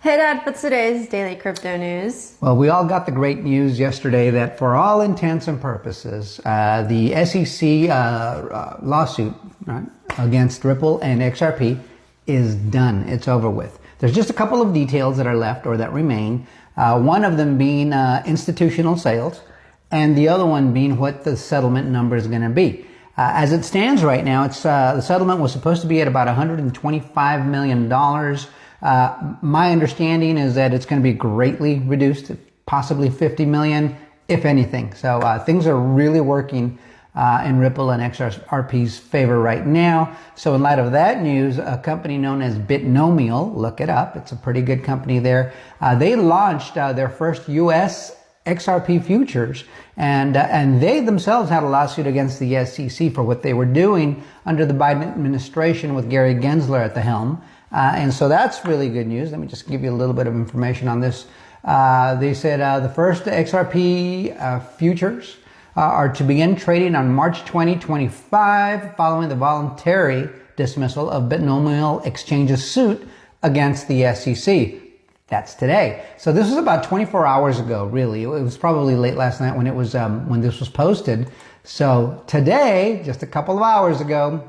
Hey Dad, what's today's daily crypto news? Well, we all got the great news yesterday that for all intents and purposes, the SEC lawsuit, right, against Ripple and XRP is done. It's over with. There's just a couple of details that are left or that remain. One of them being institutional sales, and the other one being what the settlement number is going to be. As it stands right now, it's the settlement was supposed to be at about $125 million. My understanding is that it's going to be greatly reduced, possibly 50 million, if anything. So things are really working in Ripple and XRP's favor right now. So in light of that news, a company known as Binomial, look it up, it's a pretty good company there. They launched their first US XRP futures, and they themselves had a lawsuit against the SEC for what they were doing under the Biden administration with Gary Gensler at the helm. And so that's really good news. Let me just give you a little bit of information on this. They said the first XRP futures are to begin trading on March 2025 following the voluntary dismissal of Binomial Exchange's suit against the SEC. That's today. So this was about 24 hours ago, really. It was probably late last night when it was when this was posted. So today, just a couple of hours ago,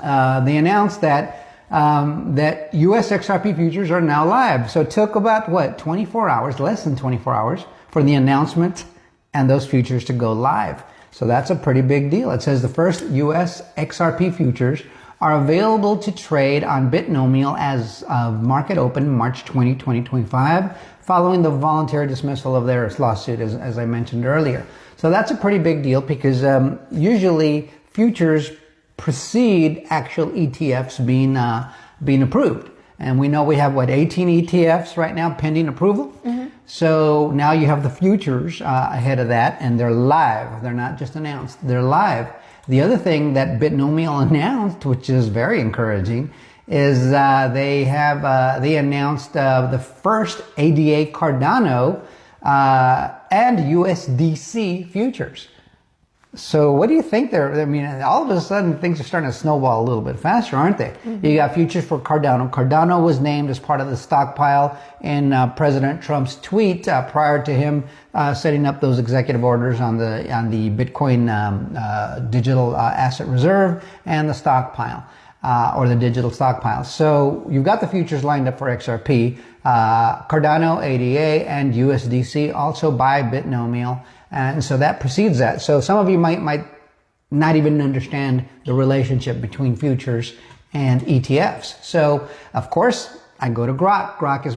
they announced that that US XRP futures are now live. So it took about 24 hours, less than 24 hours, for the announcement and those futures to go live. So that's a pretty big deal. It says the first US XRP futures are available to trade on Binomial as of market open March 20, 2025, following the voluntary dismissal of their lawsuit, as I mentioned earlier. So that's a pretty big deal because usually futures precede actual ETFs being approved. And we know we have 18 ETFs right now pending approval. Mm-hmm. So now you have the futures ahead of that, and they're live. They're not just announced, they're live. The other thing that Binomial announced, which is very encouraging, is they announced the first ADA Cardano and USDC futures. So what do you think there? I mean, all of a sudden things are starting to snowball a little bit faster, aren't they? Mm-hmm. You got futures for Cardano. Cardano was named as part of the stockpile in President Trump's tweet prior to him setting up those executive orders on the Bitcoin digital asset reserve and the stockpile or the digital stockpile. So you've got the futures lined up for XRP, Cardano, ADA, and USDC, also by Binomial. And so that precedes that. So some of you might not even understand the relationship between futures and ETFs. So, of course, I go to Grok. Grok is